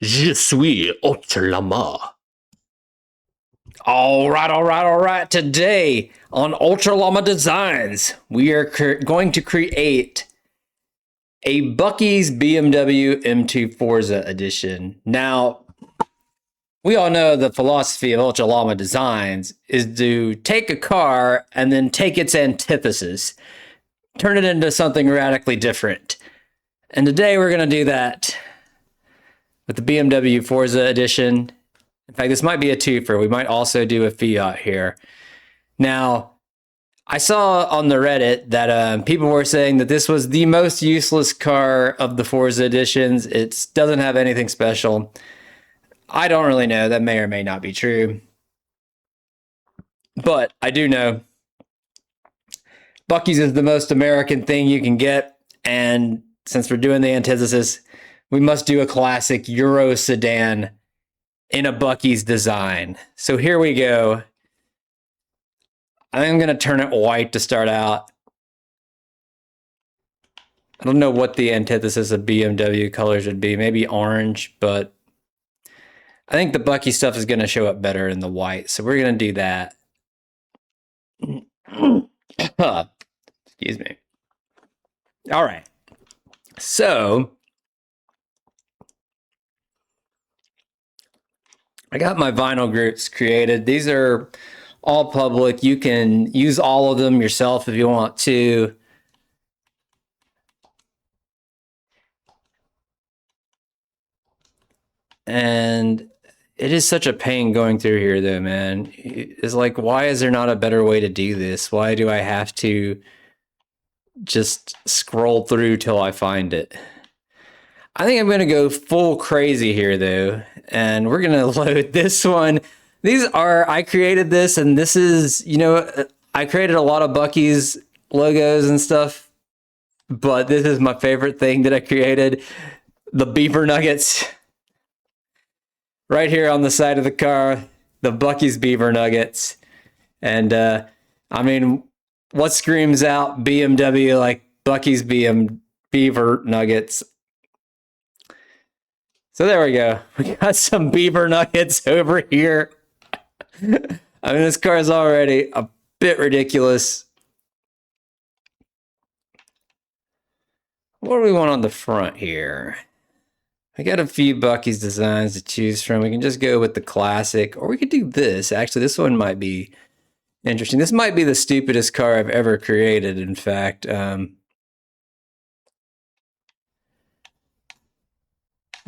Je suis ultra. All right. Today on Ultra Llama Designs, we are going to create a Buc-ees BMW M2 Forza edition. Now, we all know the philosophy of Ultra Llama Designs is to take a car and then take its antithesis, turn it into something radically different. And today we're going to do that with the BMW Forza edition. In fact, this might be a twofer. We might also do a Fiat here. Now, I saw on the Reddit that people were saying that this was the most useless car of the Forza editions. It doesn't have anything special. I don't really know. That may or may not be true. But I do know Buc-ees is the most American thing you can get. And since we're doing the antithesis, we must do a classic Euro sedan in a Buc-ees design. So here we go. I'm going to turn it white to start out. I don't know what the antithesis of BMW colors would be. Maybe orange, but I think the Buc-ees stuff is going to show up better in the white. So we're going to do that. Excuse me. All right. So I got my vinyl groups created. These are all public. You can use all of them yourself if you want to. And it is such a pain going through here, though, man. It's like, why is there not a better way to do this? Why do I have to just scroll through till I find it? I think I'm going to go full crazy here, though, and we're going to load this one. I created this, and this is, I created a lot of Buc-ees logos and stuff, but this is my favorite thing that I created. The Beaver Nuggets. Right here on the side of the car, the Buc-ees Beaver Nuggets. And, I mean, what screams out BMW like Buc-ees Beaver Nuggets? So there we go. We got some Beaver Nuggets over here. I mean, this car is already a bit ridiculous. What do we want on the front here? I got a few Buc-ees designs to choose from. We can just go with the classic, or we could do this. Actually, this one might be interesting. This might be the stupidest car I've ever created, in fact.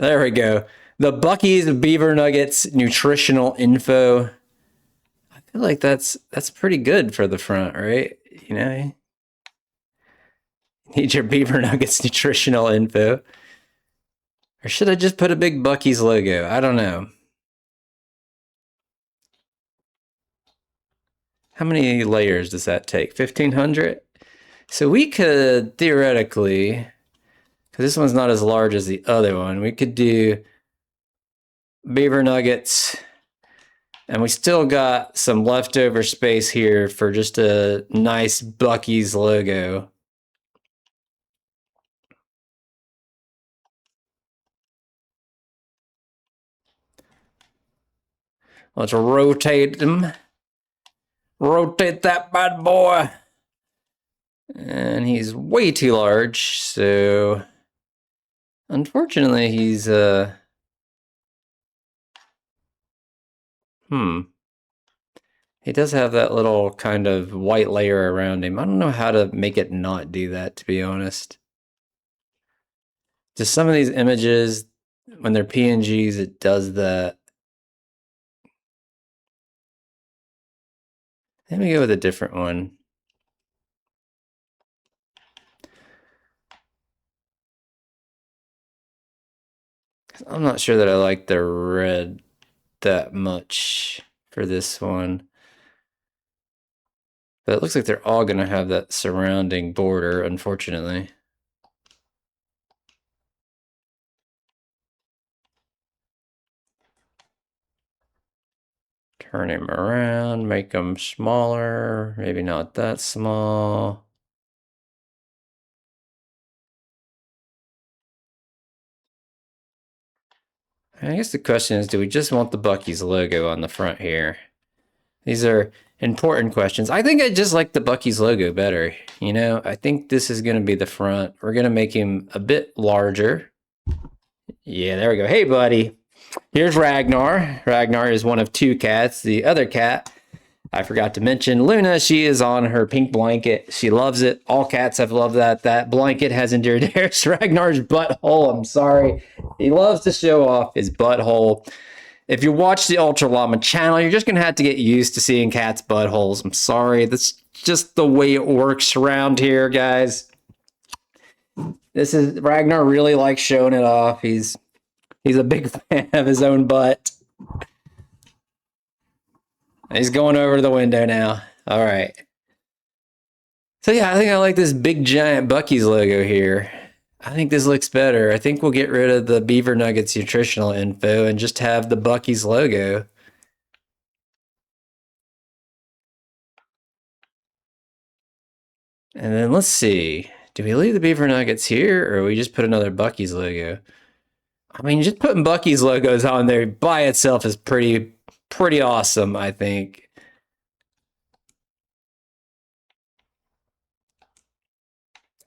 There we go. The Buc-ees Beaver Nuggets nutritional info. I feel like that's pretty good for the front, right? You need your Beaver Nuggets nutritional info. Or should I just put a big Buc-ees logo? I don't know. How many layers does that take? 1,500? So we could theoretically, because this one's not as large as the other one, we could do Beaver Nuggets, and we still got some leftover space here for just a nice Buc-ees logo. Let's rotate them. Rotate that bad boy. And he's way too large, so unfortunately he's he does have that little kind of white layer around him. I don't know how to make it not do that, to be honest. Just some of these images, when they're PNGs, it does that. Let me go with a different one. I'm not sure that I like the red that much for this one. But it looks like they're all going to have that surrounding border, unfortunately. Turn him around, make him smaller, maybe not that small. I guess the question is, do we just want the Buc-ees logo on the front here? These are important questions. I think I just like the Buc-ees logo better. You know, I think this is going to be the front. We're going to make him a bit larger. Yeah, there we go. Hey, buddy. Here's Ragnar. Ragnar is one of two cats. The other cat, I forgot to mention, Luna, she is on her pink blanket. She loves it. All cats have loved that. That blanket has endured. There's Ragnar's butthole. I'm sorry. He loves to show off his butthole. If you watch the Ultra Llama channel, you're just going to have to get used to seeing cats' buttholes. I'm sorry. That's just the way it works around here, guys. This is Ragnar really likes showing it off. He's a big fan of his own butt. He's going over the window now. All right. So yeah, I think I like this big giant Buc-ees logo here. I think this looks better. I think we'll get rid of the Beaver Nuggets nutritional info and just have the Buc-ees logo. And then let's see. Do we leave the Beaver Nuggets here or we just put another Buc-ees logo? I mean, just putting Buc-ees logos on there by itself is pretty awesome, I think.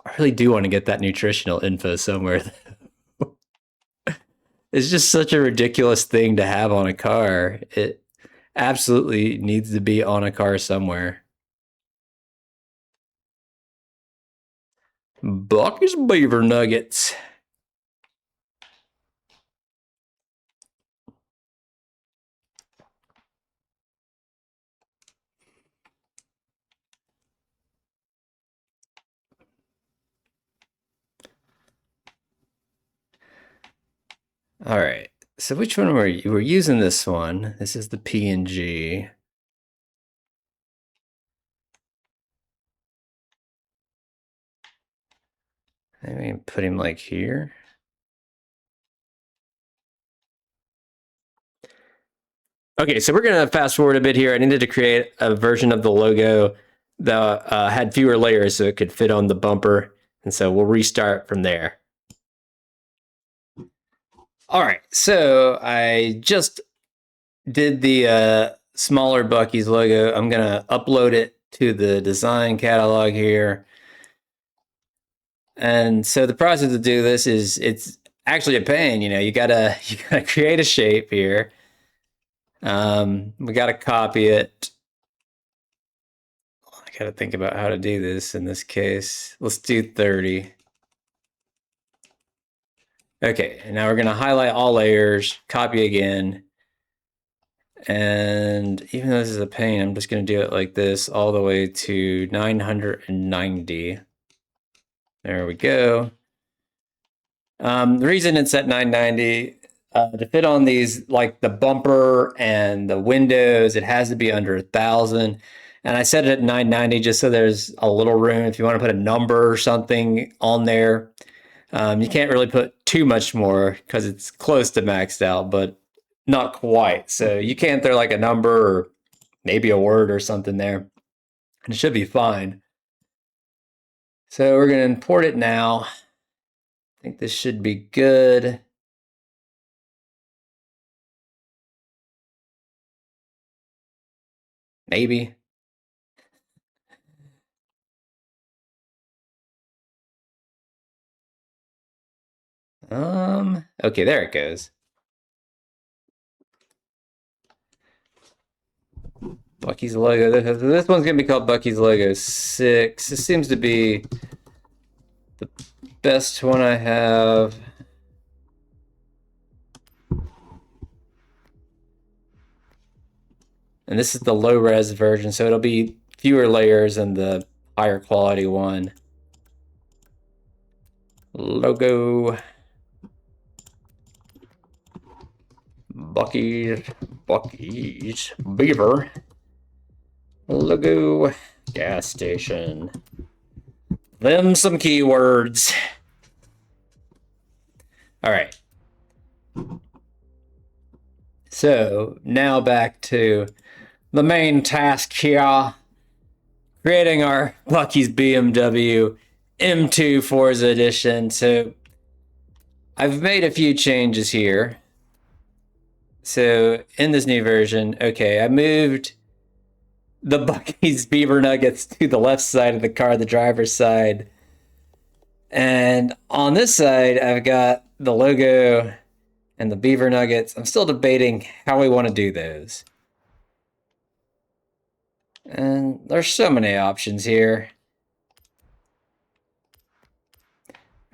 I really do want to get that nutritional info somewhere. It's just such a ridiculous thing to have on a car. It absolutely needs to be on a car somewhere. Buc-ees Beaver Nuggets. All right. So which one were you? We're using this one. This is the PNG. Maybe put him like here. Okay, so we're gonna fast forward a bit here. I needed to create a version of the logo that had fewer layers so it could fit on the bumper. And so we'll restart from there. All right, so I just did the smaller Buc-ees logo. I'm gonna upload it to the design catalog here. And so the process to do this is it's actually a pain. You know, you gotta create a shape here. We gotta copy it. I gotta think about how to do this in this case. Let's do 30. Okay, and now we're gonna highlight all layers, copy again. And even though this is a pain, I'm just gonna do it like this all the way to 990. There we go. The reason it's at 990, to fit on these, like the bumper and the windows, it has to be under 1,000. And I set it at 990 just so there's a little room if you want to put a number or something on there. You can't really put too much more because it's close to maxed out, but not quite. So you can throw like a number or maybe a word or something there. And it should be fine. So we're going to import it now. I think this should be good. Maybe. Okay, there it goes. Buc-ees logo. This one's gonna be called Buc-ees logo 6. This seems to be the best one I have. And this is the low res version, so it'll be fewer layers than the higher quality one. Logo. Buc-ees Beaver. Logo. Gas station. Them some keywords. All right. So now back to the main task here. Creating our Buc-ees BMW M2 Forza Edition. So I've made a few changes here. So in this new version, okay, I moved the Buc-ees Beaver Nuggets to the left side of the car, the driver's side. And on this side, I've got the logo and the Beaver Nuggets. I'm still debating how we want to do those. And there's so many options here.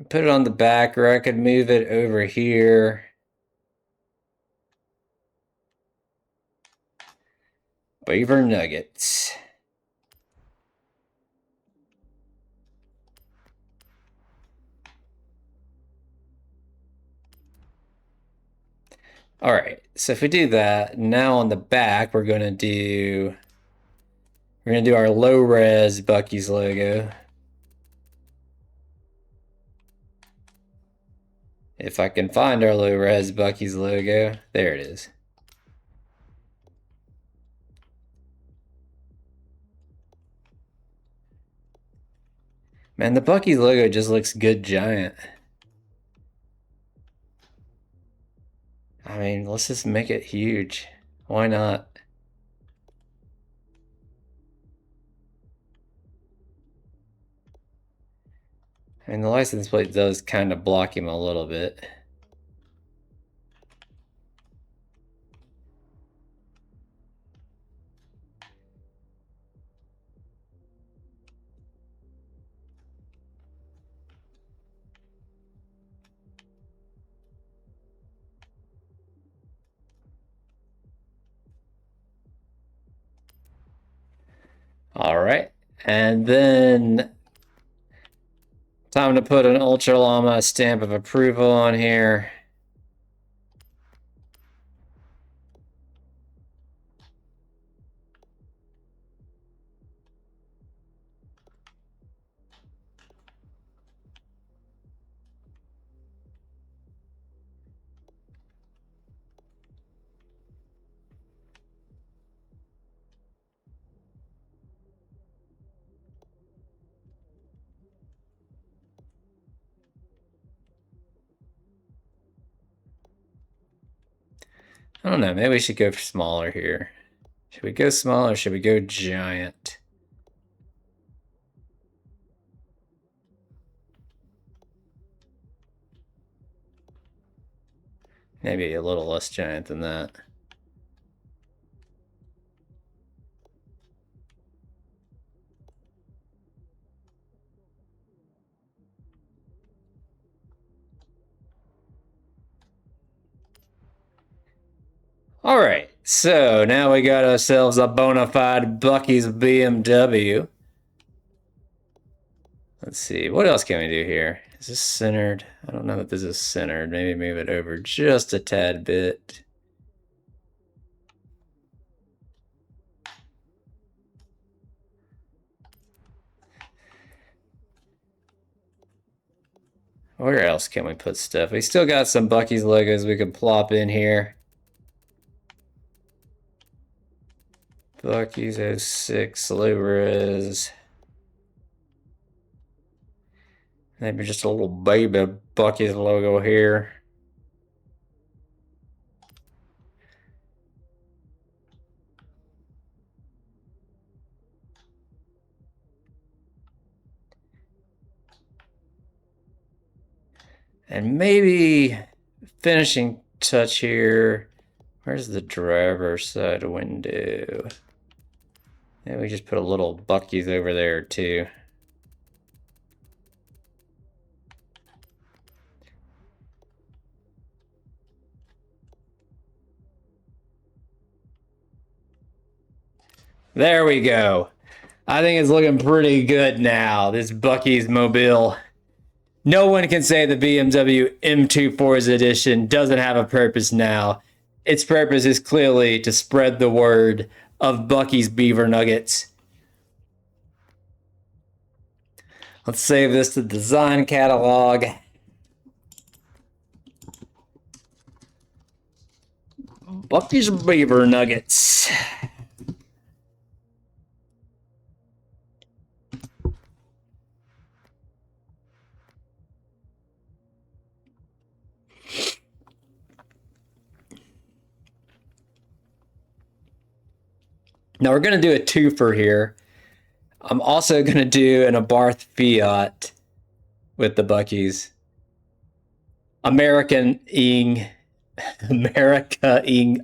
Put it on the back, or I could move it over here. Beaver Nuggets. All right, so if we do that, now on the back, we're gonna do our low res Buc-ees logo. If I can find our low res Buc-ees logo, there it is. Man, the Buc-ees logo just looks good giant. I mean, let's just make it huge. Why not? I mean, the license plate does kind of block him a little bit. All right, and then time to put an Ultra Llama stamp of approval on here. I don't know, maybe we should go for smaller here. Should we go small or should we go giant? Maybe a little less giant than that. All right, so now we got ourselves a bona fide Buc-ees BMW. Let's see, what else can we do here? Is this centered? I don't know that this is centered. Maybe move it over just a tad bit. Where else can we put stuff? We still got some Buc-ees logos we could plop in here. Buc-ees 06 low res. Maybe just a little baby Buc-ees logo here. And maybe finishing touch here. Where's the driver's side window? Maybe we just put a little Buc-ees over there too. There we go. I think it's looking pretty good now, this Buc-ees mobile. No one can say the BMW M2 Forza Edition doesn't have a purpose now. Its purpose is clearly to spread the word of Buc-ees Beaver Nuggets. Let's save this to design catalog. Buc-ees Beaver Nuggets. Now we're going to do a twofer here. I'm also going to do an Abarth Fiat with the Buc-ees. America-ing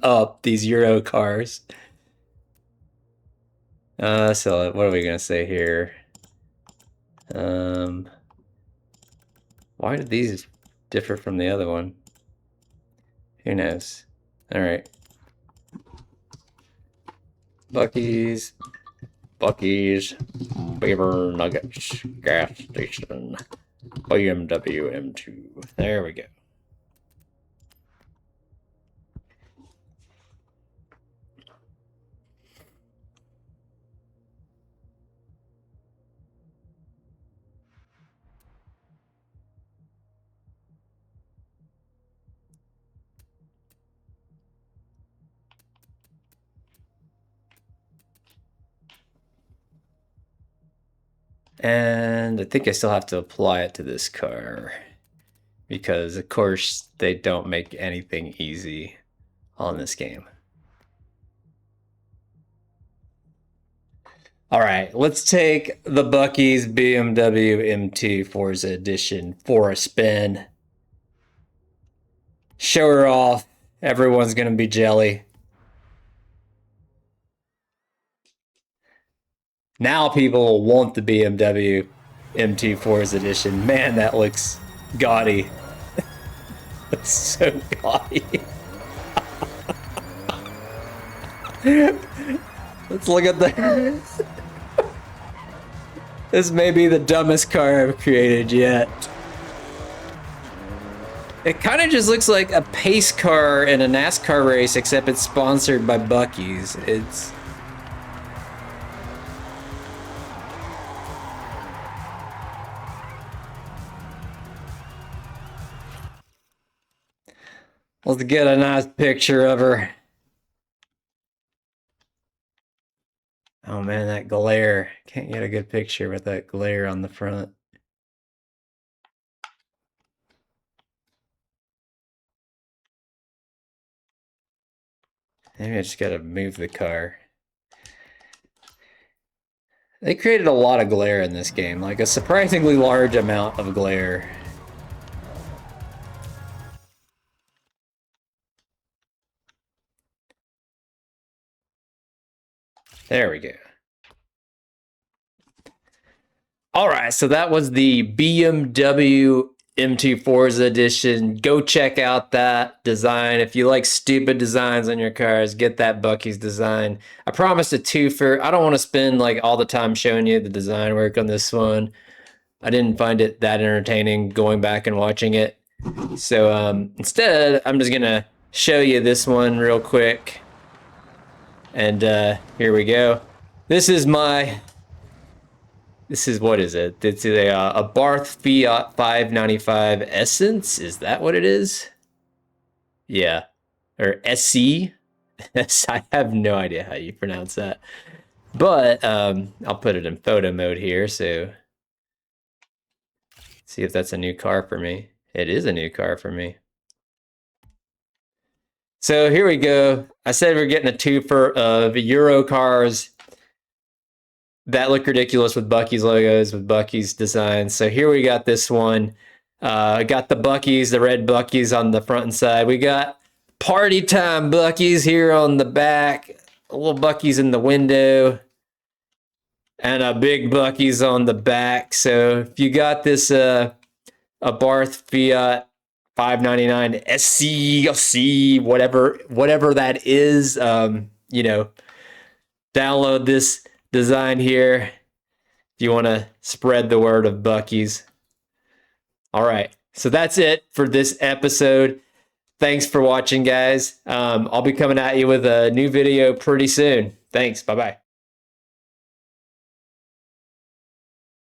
up these Euro cars. So what are we going to say here? Why did these differ from the other one? Who knows? All right. Buc-ees Beaver Nuggets gas station, BMW M2. There we go. And I think I still have to apply it to this car because, of course, they don't make anything easy on this game. All right, let's take the Buc-ees BMW M2 Forza Edition for a spin. Show her off. Everyone's going to be jelly. Now people want the BMW M2 Forza Edition. Man, that looks gaudy. It's so gaudy. Let's look at this. This may be the dumbest car I've created yet. It kind of just looks like a pace car in a NASCAR race, except it's sponsored by Buc-ees. It's... Let's get a nice picture of her. Oh man, that glare. Can't get a good picture with that glare on the front. Maybe I just gotta move the car. They created a lot of glare in this game, like a surprisingly large amount of glare. There we go. All right, so that was the BMW M2 Forza Edition. Go check out that design. If you like stupid designs on your cars, get that Buc-ees design. I promised a twofer. I don't want to spend like all the time showing you the design work on this one. I didn't find it that entertaining going back and watching it. So instead, I'm just gonna show you this one real quick. And here we go. This is what is it? It's a Abarth Fiat 595 Essence. Is that what it is? Yeah. Or SC? I have no idea how you pronounce that. But I'll put it in photo mode here, so see if that's a new car for me. It is a new car for me. So here we go. I said we're getting a twofer of Euro cars that look ridiculous with Buc-ees logos, with Buc-ees designs. So here we got this one. I got the Buc-ees, the red Buc-ees on the front and side. We got party time Buc-ees here on the back, a little Buc-ees in the window, and a big Buc-ees on the back. So if you got this Abarth Fiat 599 SC, whatever that is, you know, download this design here if you want to spread the word of Buc-ees. All right, so that's it for this episode. Thanks for watching, guys. I'll be coming at you with a new video pretty soon. Thanks. Bye-bye.